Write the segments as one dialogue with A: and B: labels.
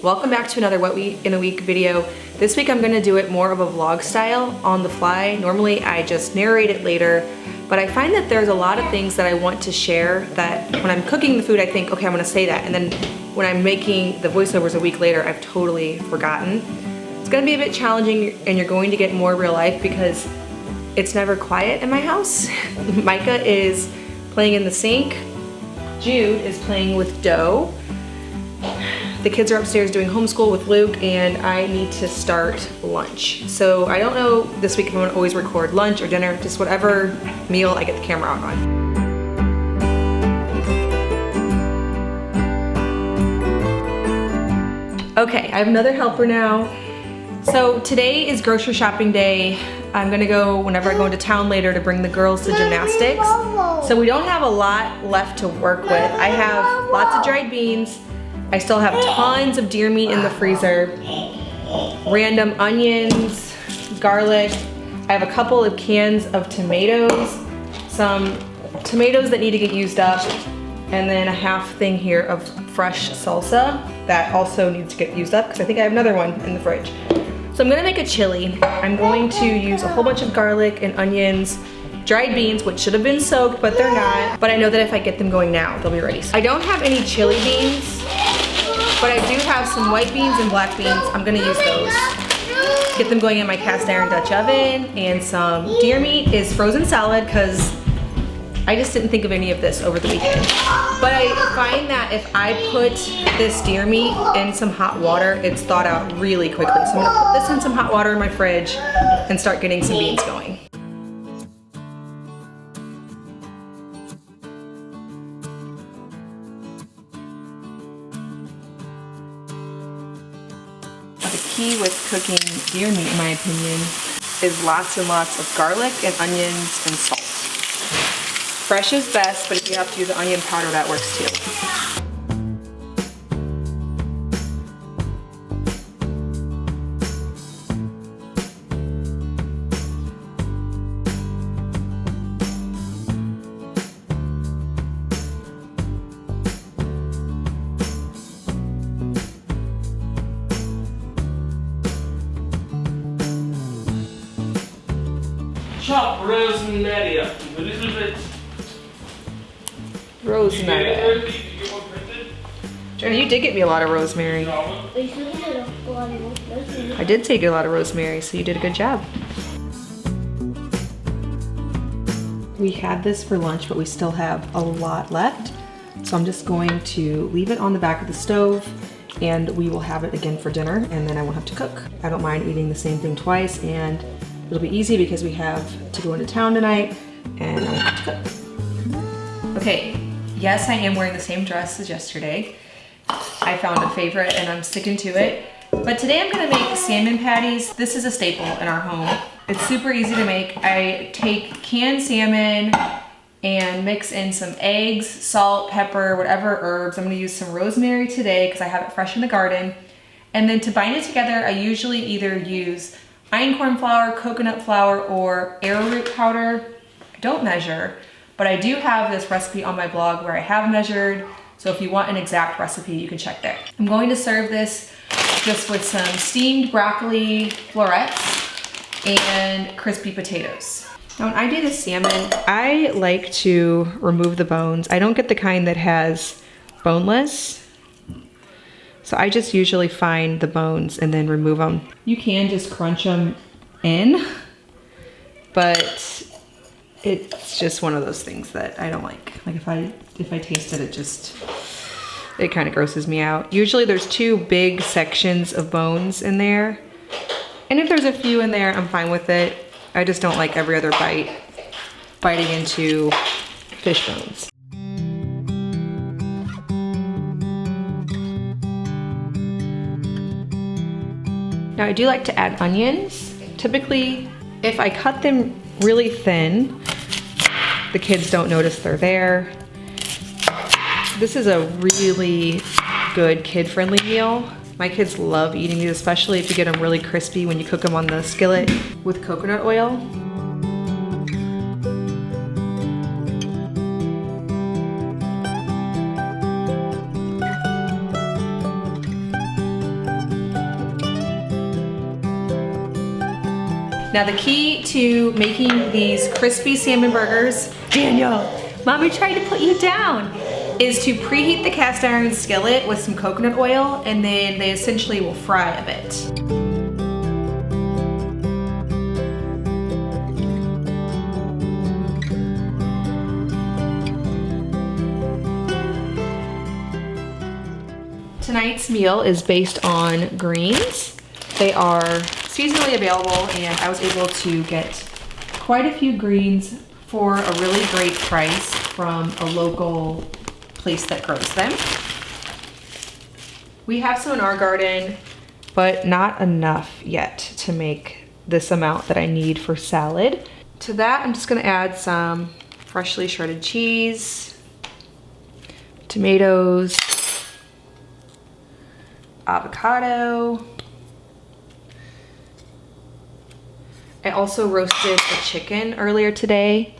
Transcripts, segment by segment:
A: Welcome back to another What Week in a Week video. This week I'm gonna do it more of a vlog style on the fly. Normally I just narrate it later, but I find that there's a lot of things that I want to share that when I'm cooking the food I think, okay, I'm gonna say that, and then when I'm making the voiceovers a week later, I've totally forgotten. It's gonna be a bit challenging and you're going to get more real life because it's never quiet in my house. Micah is playing in the sink. Jude is playing with dough. The kids are upstairs doing homeschool with Luke, and I need to start lunch. So I don't know this week if I'm gonna always record lunch or dinner, just whatever meal I get the camera out on. Okay, I have another helper now. So today is grocery shopping day. I'm gonna go whenever I go into town later to bring the girls to gymnastics. So we don't have a lot left to work with. I have lots of dried beans. I still have tons of deer meat in the freezer, random onions, garlic. I have a couple of cans of tomatoes, some tomatoes that need to get used up, and then a half thing here of fresh salsa that also needs to get used up because I think I have another one in the fridge. So I'm gonna make a chili. I'm going to use a whole bunch of garlic and onions, dried beans, which should have been soaked, but they're not. But I know that if I get them going now, they'll be ready. I don't have any chili beans, but I do have some white beans and black beans. I'm gonna use those. Get them going in my cast iron Dutch oven, and some deer meat is frozen salad because I just didn't think of any of this over the weekend. But I find that if I put this deer meat in some hot water, it's thawed out really quickly. So I'm gonna put this in some hot water in my fridge and start getting some beans going. The key with cooking deer meat, in my opinion, is lots and lots of garlic and onions and salt. Fresh is best, but if you have to use the onion powder, that works too.
B: Chop rosemary up a little bit.
A: Rosemary. Jenny, you did get me a lot of rosemary. I did take a lot of rosemary, so you did a good job. We had this for lunch, but we still have a lot left. So I'm just going to leave it on the back of the stove, and we will have it again for dinner, and then I won't have to cook. I don't mind eating the same thing twice, and it'll be easy because we have to go into town tonight, and I won't have to cook. Okay. Yes, I am wearing the same dress as yesterday. I found a favorite and I'm sticking to it. But today I'm gonna make salmon patties. This is a staple in our home. It's super easy to make. I take canned salmon and mix in some eggs, salt, pepper, whatever herbs. I'm gonna use some rosemary today because I have it fresh in the garden. And then to bind it together, I usually either use einkorn flour, coconut flour, or arrowroot powder. I don't measure. But I do have this recipe on my blog where I have measured, so if you want an exact recipe, you can check there. I'm going to serve this just with some steamed broccoli florets and crispy potatoes. Now when I do the salmon, I like to remove the bones. I don't get the kind that has boneless. So I just usually find the bones and then remove them. You can just crunch them in, but it's just one of those things that I don't like. Like if I taste it, it kind of grosses me out. Usually there's two big sections of bones in there. And if there's a few in there, I'm fine with it. I just don't like every other bite biting into fish bones. Now I do like to add onions. Typically, if I cut them really thin, the kids don't notice they're there. This is a really good kid-friendly meal. My kids love eating these, especially if you get them really crispy when you cook them on the skillet with coconut oil. Now the key to making these crispy salmon burgers, Daniel, Mommy tried to put you down, is to preheat the cast iron skillet with some coconut oil, and then they essentially will fry a bit. Tonight's meal is based on greens. They are seasonally available, and I was able to get quite a few greens for a really great price from a local place that grows them. We have some in our garden, but not enough yet to make this amount that I need for salad. To that, I'm just gonna add some freshly shredded cheese, tomatoes, avocado. I also roasted a chicken earlier today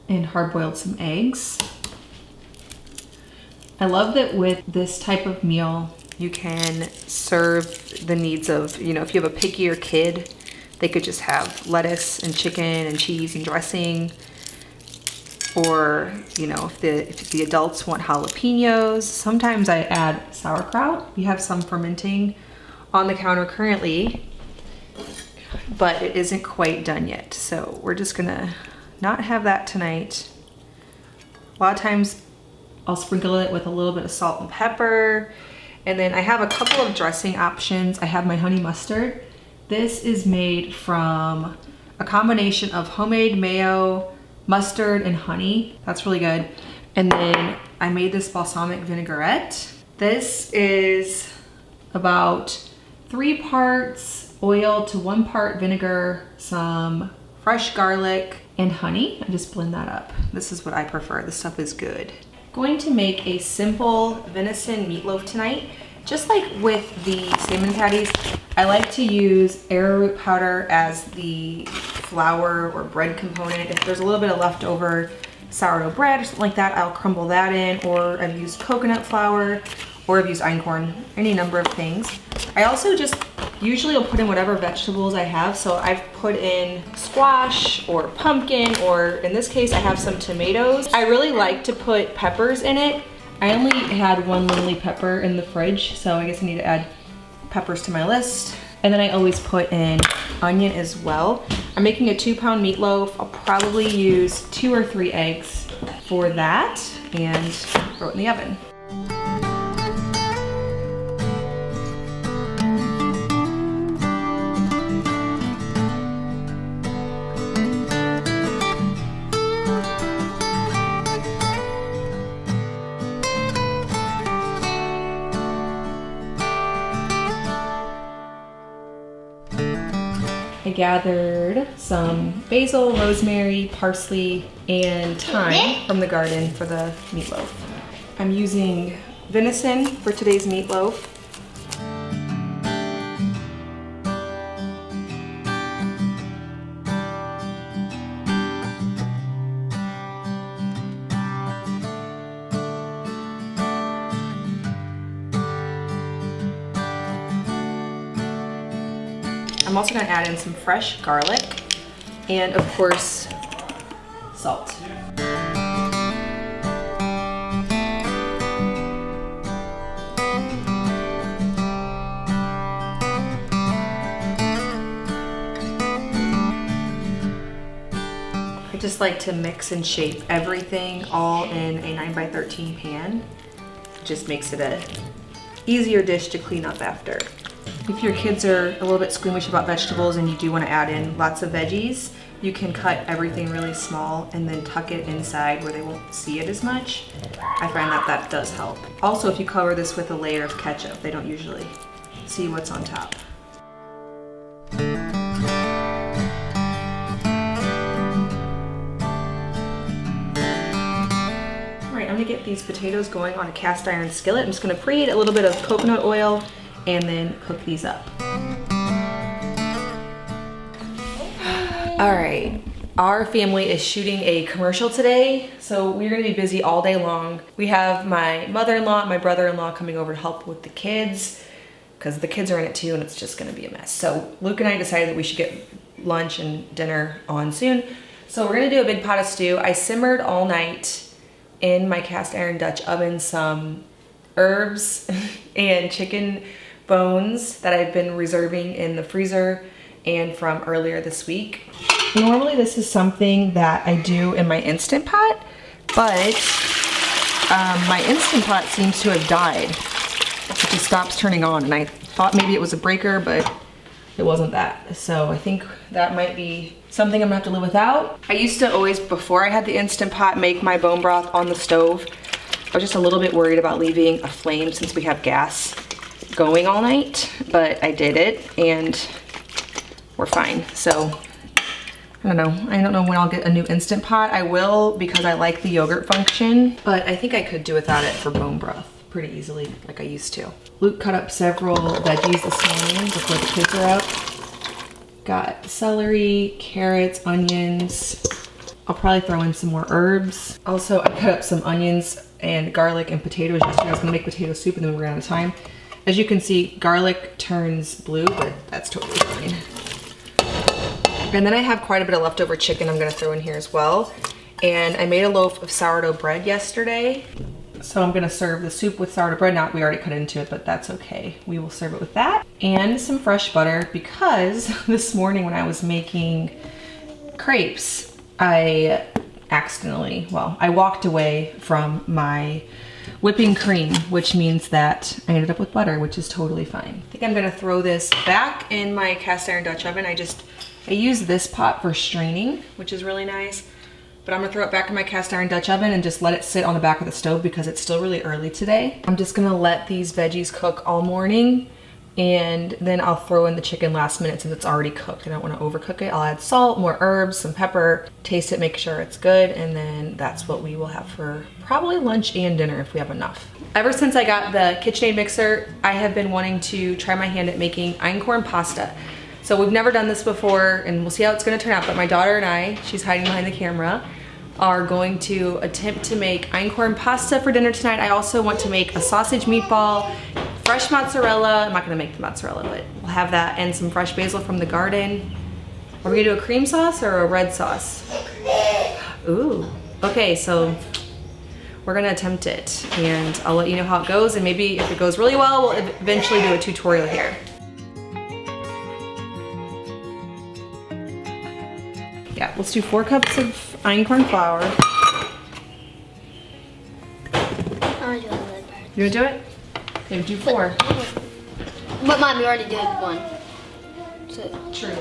A: and hard-boiled some eggs. I love that with this type of meal, you can serve the needs of, you know, if you have a pickier kid, they could just have lettuce and chicken and cheese and dressing. Or, you know, if the adults want jalapenos, sometimes I add sauerkraut. We have some fermenting on the counter currently, but it isn't quite done yet. So we're just gonna not have that tonight. A lot of times I'll sprinkle it with a little bit of salt and pepper. And then I have a couple of dressing options. I have my honey mustard. This is made from a combination of homemade mayo, mustard, and honey. That's really good. And then I made this balsamic vinaigrette. This is about 3 parts oil to 1 part vinegar, some fresh garlic, and honey. I just blend that up. This is what I prefer. This stuff is good. Going to make a simple venison meatloaf tonight. Just like with the salmon patties, I like to use arrowroot powder as the flour or bread component. If there's a little bit of leftover sourdough bread or something like that, I'll crumble that in, or I've used coconut flour, or I've used einkorn, any number of things. I also just usually will put in whatever vegetables I have. So I've put in squash or pumpkin, or in this case, I have some tomatoes. I really like to put peppers in it. I only had 1 lonely pepper in the fridge, so I guess I need to add peppers to my list. And then I always put in onion as well. I'm making a 2-pound meatloaf. I'll probably use 2 or 3 eggs for that and throw it in the oven. I gathered some basil, rosemary, parsley, and thyme from the garden for the meatloaf. I'm using venison for today's meatloaf. I'm also gonna add in some fresh garlic and, of course, salt. I just like to mix and shape everything all in a 9x13 pan. It just makes it a easier dish to clean up after. If your kids are a little bit squeamish about vegetables and you do want to add in lots of veggies, you can cut everything really small and then tuck it inside where they won't see it as much. I find that that does help. Also, if you cover this with a layer of ketchup, they don't usually see what's on top. Alright, I'm gonna get these potatoes going on a cast iron skillet. I'm just gonna preheat a little bit of coconut oil and then cook these up. All right, our family is shooting a commercial today, so we're gonna be busy all day long. We have my mother-in-law and my brother-in-law coming over to help with the kids. because the kids are in it too and it's just gonna be a mess. So Luke and I decided that we should get lunch and dinner on soon. So we're gonna do a big pot of stew. I simmered all night in my cast iron Dutch oven some herbs and chicken bones that I've been reserving in the freezer and from earlier this week. Normally this is something that I do in my Instant Pot, but my Instant Pot seems to have died. It just stops turning on, and I thought maybe it was a breaker, but it wasn't that. So I think that might be something I'm gonna have to live without. I used to always, before I had the Instant Pot, make my bone broth on the stove. I was just a little bit worried about leaving a flame since we have gas going all night, but I did it and we're fine. So I don't know when I'll get a new Instant Pot. I will, because I like the yogurt function, but I think I could do without it for bone broth pretty easily like I used to. Luke cut up several veggies this morning before the kids are up. Got celery, carrots, onions. I'll probably throw in some more herbs. Also, I cut up some onions and garlic and potatoes yesterday. I was gonna make potato soup and then we ran out of time. As you can see, garlic turns blue, but that's totally fine. And then I have quite a bit of leftover chicken I'm gonna throw in here as well. And I made a loaf of sourdough bread yesterday. So I'm gonna serve the soup with sourdough bread. Now, we already cut into it, but that's okay. We will serve it with that. And some fresh butter, because this morning when I was making crepes, I accidentally, well, I walked away from my whipping cream, which means that I ended up with butter, which is totally fine. I think I'm gonna throw this back in my cast iron Dutch oven. I use this pot for straining, which is really nice. But I'm gonna throw it back in my cast iron Dutch oven and just let it sit on the back of the stove because it's still really early today. I'm just gonna let these veggies cook all morning, and then I'll throw in the chicken last minute since it's already cooked. I don't wanna overcook it. I'll add salt, more herbs, some pepper, taste it, make sure it's good, and then that's what we will have for probably lunch and dinner if we have enough. Ever since I got the KitchenAid mixer, I have been wanting to try my hand at making einkorn pasta. So we've never done this before, and we'll see how it's gonna turn out, but my daughter and I, she's hiding behind the camera, are going to attempt to make einkorn pasta for dinner tonight. I also want to make a sausage meatball, fresh mozzarella. I'm not gonna make the mozzarella, but we'll have that, and some fresh basil from the garden. Are we gonna do a cream sauce or a red sauce? Ooh, okay, so we're gonna attempt it, and I'll let you know how it goes, and maybe if it goes really well, we'll eventually do a tutorial here. Yeah, let's do 4 cups of einkorn flour.
C: I want to do a little part.
A: You wanna do it? Okay, do 4.
C: But Mom, you already did 1. So,
A: True.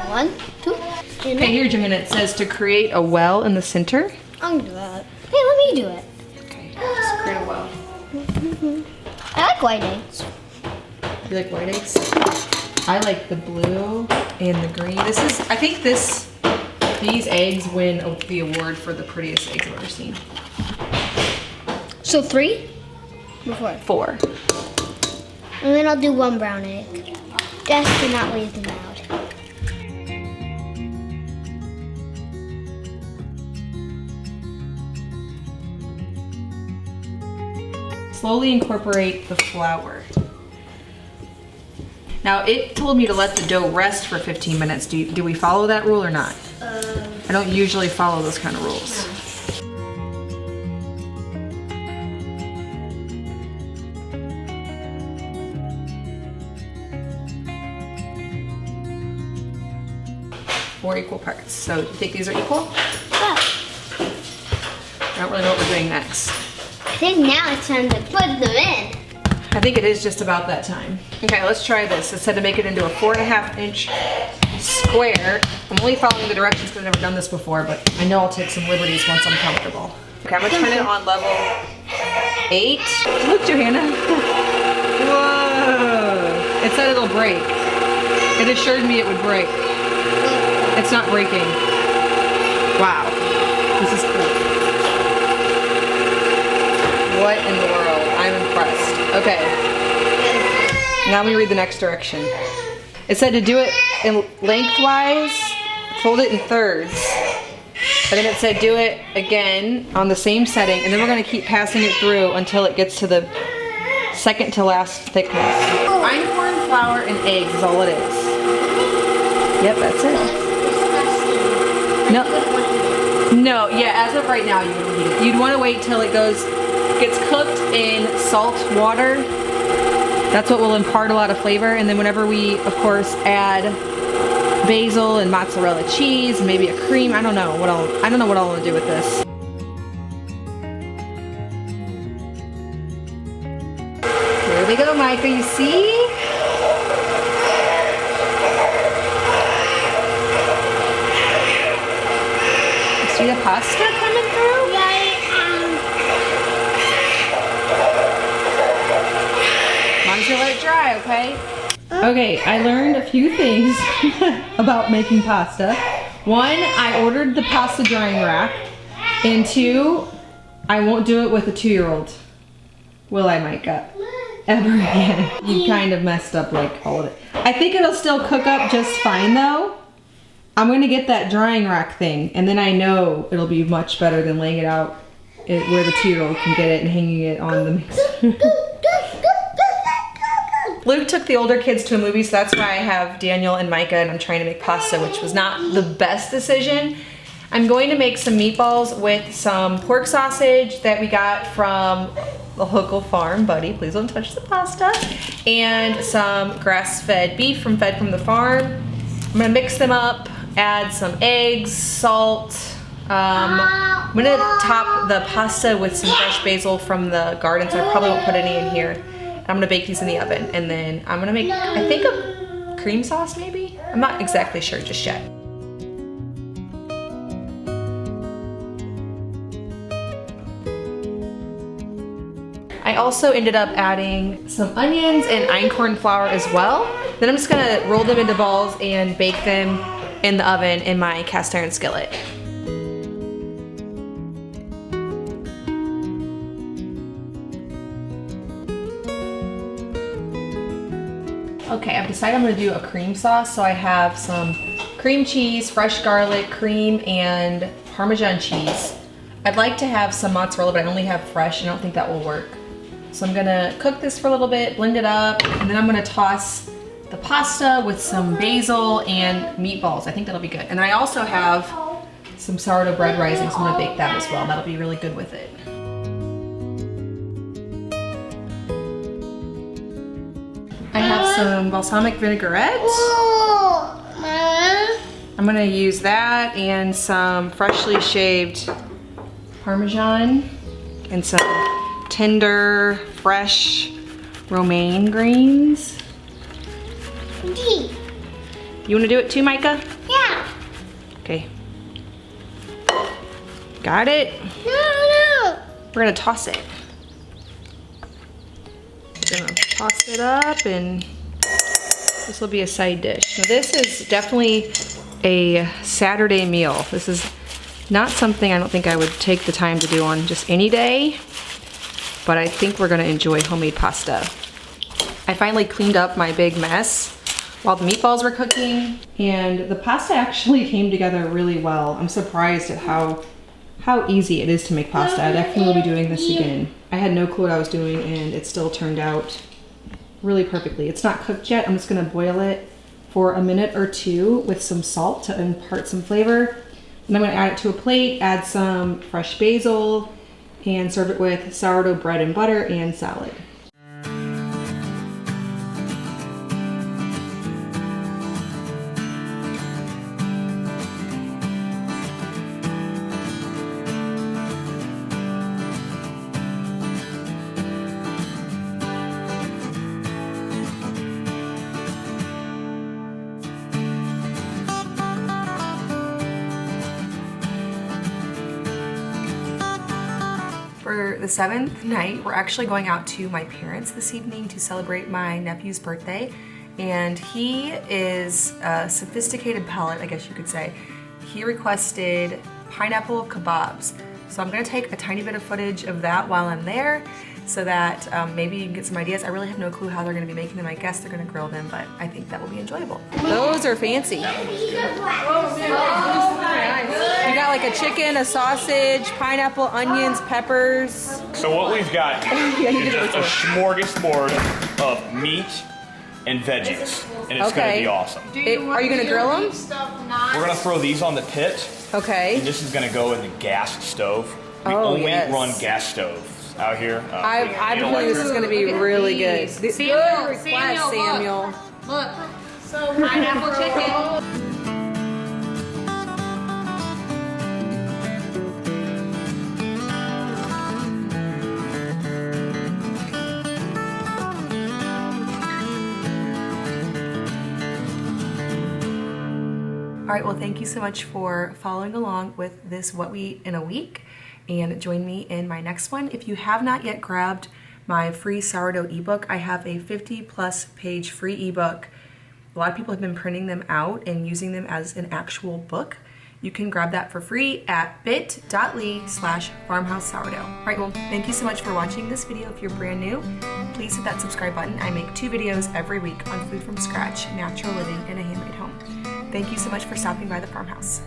C: 1, 2, 3.
A: Okay, here, Johanna, it says to create a well in the center.
C: I'm gonna do that. Hey, let me do it.
A: Okay, just create a well.
C: I like white eggs.
A: You like white eggs? I like the blue and the green. I think these eggs win the award for the prettiest eggs I've ever seen.
C: So 3? Before.
A: 4.
C: And then I'll do 1 brown egg. Just to not leave them out.
A: Slowly incorporate the flour. Now, it told me to let the dough rest for 15 minutes. Do we follow that rule or not? I don't usually follow those kind of rules. Four equal parts. So, you think these are equal?
C: Yeah.
A: I don't really know what we're doing next.
C: I think now it's time to put them in.
A: I think it is just about that time. Okay, let's try this. It said to make it into a 4.5 inch square. I'm only following the directions because I've never done this before, but I know I'll take some liberties once I'm comfortable. Okay, I'm gonna turn it on level 8. Look, Johanna. Whoa. It said it'll break. It assured me it would break. It's not breaking. Wow, this is cool. What in the world? I'm impressed. Okay. Now let me read the next direction. It said to do it in lengthwise, fold it in thirds. And then it said do it again on the same setting, and then we're gonna keep passing it through until it gets to the second to last thickness. Einkorn flour and eggs is all it is. Yep, that's it. No, yeah, as of right now, you wouldn't eat it. You'd want to wait till it gets cooked in salt water. That's what will impart a lot of flavor. And then whenever we, of course, add basil and mozzarella cheese, maybe a cream, I don't know what I'll want to do with this. Here we go, Micah, you see? See the pasta coming through?
C: Yeah,
A: I'm just gonna let it dry, okay? Okay, I learned a few things about making pasta. One, I ordered the pasta drying rack. And two, I won't do it with a 2-year-old. Will I, Micah? Ever again. You kind of messed up like all of it. I think it'll still cook up just fine though. I'm gonna get that drying rack thing, and then I know it'll be much better than laying it out where the 2-year-old can get it and hanging it on the mixer. Luke took the older kids to a movie, so that's why I have Daniel and Micah, and I'm trying to make pasta, which was not the best decision. I'm going to make some meatballs with some pork sausage that we got from the local farm, buddy, please don't touch the pasta, and some grass-fed beef fed from the farm. I'm gonna mix them up, add some eggs, salt. I'm gonna top the pasta with some fresh basil from the garden, so I probably won't put any in here. I'm gonna bake these in the oven, and then I'm gonna make, I think, a cream sauce maybe? I'm not exactly sure just yet. I also ended up adding some onions and einkorn flour as well. Then I'm just gonna roll them into balls and bake them in the oven in my cast iron skillet. Okay, I've decided I'm gonna do a cream sauce. So I have some cream cheese, fresh garlic, cream, and Parmesan cheese. I'd like to have some mozzarella, but I only have fresh, and I don't think that will work. So I'm gonna cook this for a little bit, blend it up, and then I'm gonna toss the pasta with some basil and meatballs. I think that'll be good. And I also have some sourdough bread rising, so I'm gonna bake that as well. That'll be really good with it. I have some balsamic vinaigrette. I'm gonna use that and some freshly shaved Parmesan and some tender, fresh romaine greens. You wanna do it too, Micah?
C: Yeah.
A: Okay. Got it?
C: No.
A: We're gonna toss it. We're gonna toss it up, and this will be a side dish. Now this is definitely a Saturday meal. This is not something I don't think I would take the time to do on just any day, but I think we're gonna enjoy homemade pasta. I finally cleaned up my big mess while the meatballs were cooking, and the pasta actually came together really well. I'm surprised at how easy it is to make pasta. I definitely will be doing this again. I had no clue what I was doing, and it still turned out really perfectly. It's not cooked yet. I'm just gonna boil it for a minute or two with some salt to impart some flavor. And I'm gonna add it to a plate, add some fresh basil, and serve it with sourdough bread and butter and salad. For the 7th night, we're actually going out to my parents this evening to celebrate my nephew's birthday. And he is a sophisticated palate, I guess you could say. He requested pineapple kebabs. So I'm gonna take a tiny bit of footage of that while I'm there. so that maybe you can get some ideas. I really have no clue how they're gonna be making them. I guess they're gonna grill them, but I think that will be enjoyable. Those are fancy. You got like a chicken, a sausage, pineapple, onions, peppers.
D: So what we've got is just a smorgasbord of meat and veggies, and it's gonna be awesome.
A: Are you gonna grill them?
D: We're gonna throw these on the pit.
A: Okay.
D: And this is gonna go in the gas stove. We only run gas stoves out here.
A: I believe this is gonna be really good.
E: Samuel. Look. So pineapple chicken.
A: All right, well, thank you so much for following along with this What We Eat in a Week, and join me in my next one. If you have not yet grabbed my free sourdough ebook, I have a 50+ page free ebook. A lot of people have been printing them out and using them as an actual book. You can grab that for free at bit.ly/farmhouse sourdough. All right, well, thank you so much for watching this video. If you're brand new, please hit that subscribe button. I make 2 videos every week on food from scratch, natural living in a handmade home. Thank you so much for stopping by the farmhouse.